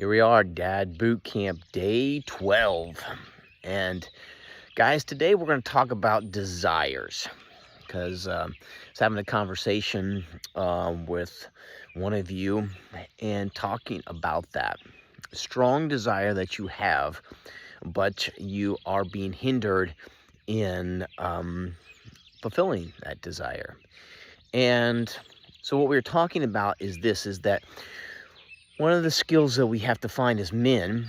Here we are, Dad Boot Camp Day 12. And guys, today we're going to talk about desires because I was having a conversation with one of you and talking about that strong desire that you have, but you are being hindered in fulfilling that desire. And so what we were talking about is that one of the skills that we have to find as men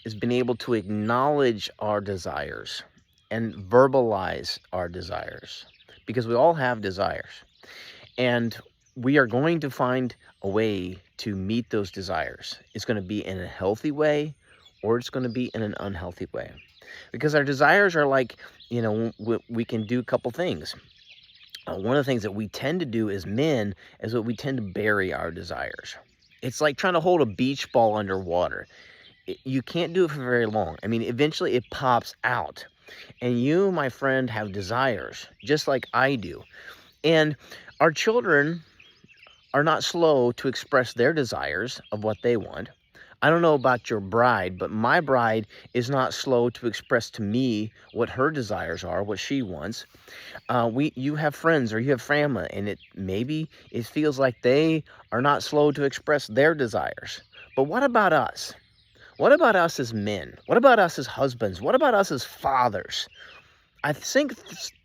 is being able to acknowledge our desires and verbalize our desires, because we all have desires, and we are going to find a way to meet those desires. It's going to be in a healthy way, or it's going to be in an unhealthy way, because our desires are like, we can do a couple things. One of the things that we tend to do as men is that we tend to bury our desires. It's like trying to hold a beach ball underwater. You can't do it for very long. I mean, eventually it pops out. And you, my friend, have desires, just like I do. And our children are not slow to express their desires of what they want. I don't know about your bride, but my bride is not slow to express to me what her desires are, what she wants. You have friends or you have family, and maybe it feels like they are not slow to express their desires. But what about us? What about us as men? What about us as husbands? What about us as fathers? I think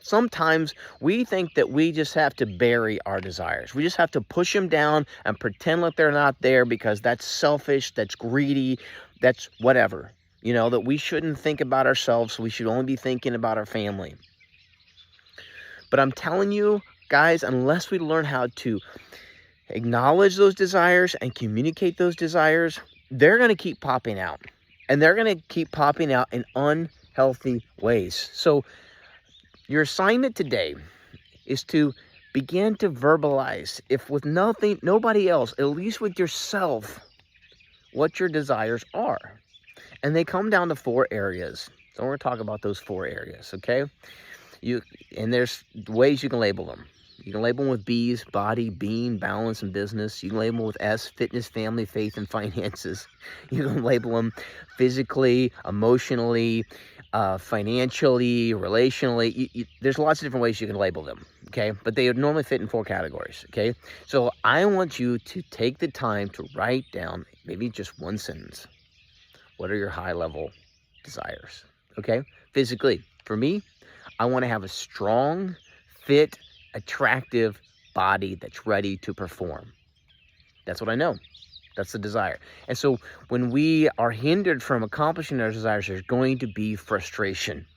sometimes we think that we just have to bury our desires. We just have to push them down and pretend like they're not there, because that's selfish, that's greedy, that's whatever. That we shouldn't think about ourselves. We should only be thinking about our family. But I'm telling you, guys, unless we learn how to acknowledge those desires and communicate those desires, they're going to keep popping out. And they're going to keep popping out in unhealthy ways. So your assignment today is to begin to verbalize, if with nobody else, at least with yourself, what your desires are. And they come down to 4 areas. So we're going to talk about those 4 areas, okay? And there's ways you can label them. You can label them with B's: body, being, balance, and business. You can label them with S: fitness, family, faith, and finances. You can label them physically, emotionally, financially, relationally. There's lots of different ways you can label them, okay? But they would normally fit in 4 categories, okay? So I want you to take the time to write down maybe just one sentence. What are your high-level desires, okay? Physically, for me, I want to have a strong, fit, attractive body that's ready to perform. That's what I know. That's the desire. And so when we are hindered from accomplishing our desires, there's going to be frustration.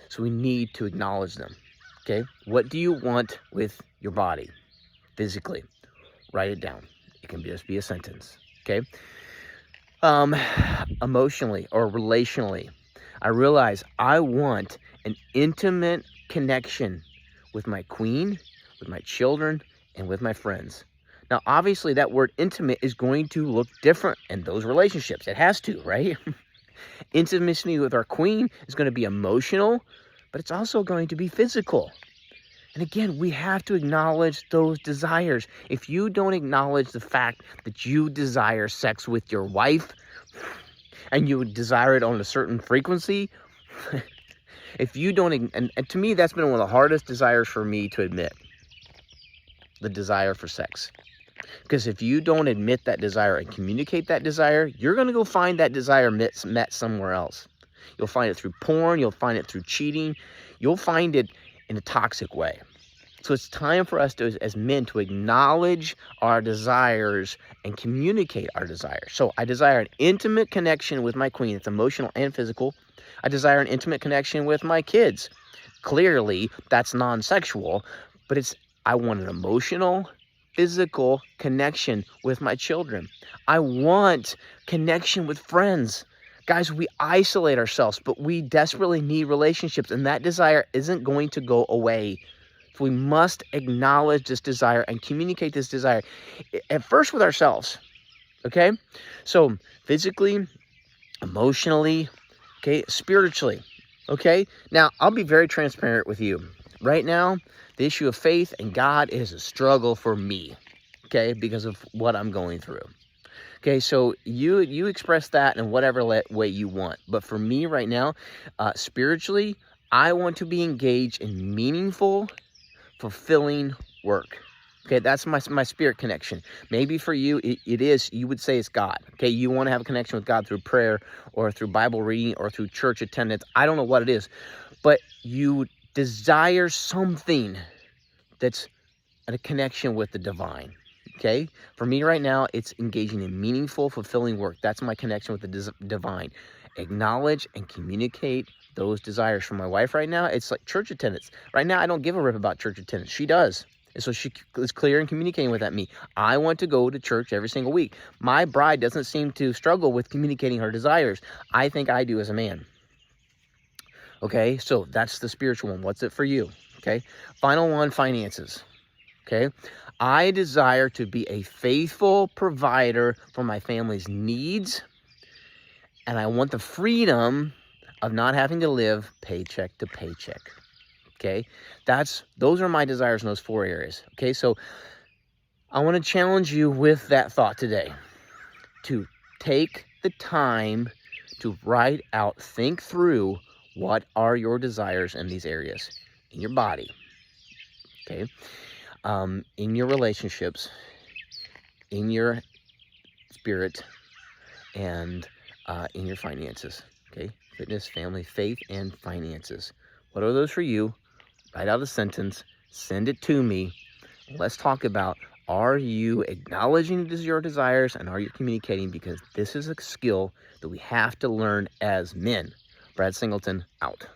So we need to acknowledge them. Okay? What do you want with your body physically? Write it down. It can just be a sentence. Okay? Emotionally or relationally, I realize I want an intimate connection with my queen, with my children, and with my friends. Now, obviously, that word intimate is going to look different in those relationships. It has to, right? Intimacy with our queen is going to be emotional, but it's also going to be physical. And again, we have to acknowledge those desires. If you don't acknowledge the fact that you desire sex with your wife, and you desire it on a certain frequency, if you don't, and to me, that's been one of the hardest desires for me to admit, the desire for sex. Because if you don't admit that desire and communicate that desire, you're going to go find that desire met somewhere else. You'll find it through porn. You'll find it through cheating. You'll find it in a toxic way. So it's time for us as men to acknowledge our desires and communicate our desires. So I desire an intimate connection with my queen. It's emotional and physical. I desire an intimate connection with my kids. Clearly, that's non-sexual, but I want an emotional, physical connection with my children. I want connection with friends. Guys, we isolate ourselves, but we desperately need relationships, and that desire isn't going to go away. So we must acknowledge this desire and communicate this desire at first with ourselves, okay? So physically, emotionally, okay, spiritually, okay? Now, I'll be very transparent with you. Right now, the issue of faith and God is a struggle for me, okay, because of what I'm going through. Okay, so you express that in whatever way you want. But for me right now, spiritually, I want to be engaged in meaningful, fulfilling work. Okay, that's my spirit connection. Maybe for you, it is, you would say it's God. Okay, you want to have a connection with God through prayer or through Bible reading or through church attendance. I don't know what it is, but you desire something that's a connection with the divine. Okay, for me right now, it's engaging in meaningful, fulfilling work. That's my connection with the divine. Acknowledge and communicate those desires. For my wife right now, it's like church attendance. Right now, I don't give a rip about church attendance. She does. And so she is clear in communicating with me. I want to go to church every single week. My bride doesn't seem to struggle with communicating her desires. I think I do as a man. Okay, so that's the spiritual one. What's it for you? Okay, final one, finances. Okay, I desire to be a faithful provider for my family's needs, and I want the freedom of not having to live paycheck to paycheck. Okay, those are my desires in those 4 areas. Okay, so I want to challenge you with that thought today, to take the time to write out, think through what are your desires in these areas, in your body, okay, in your relationships, in your spirit, and in your finances. Okay, fitness, family, faith, and finances. What are those for you? Write out a sentence, send it to me. Let's talk about, are you acknowledging your desires, and are you communicating? Because this is a skill that we have to learn as men. Brad Singleton, out.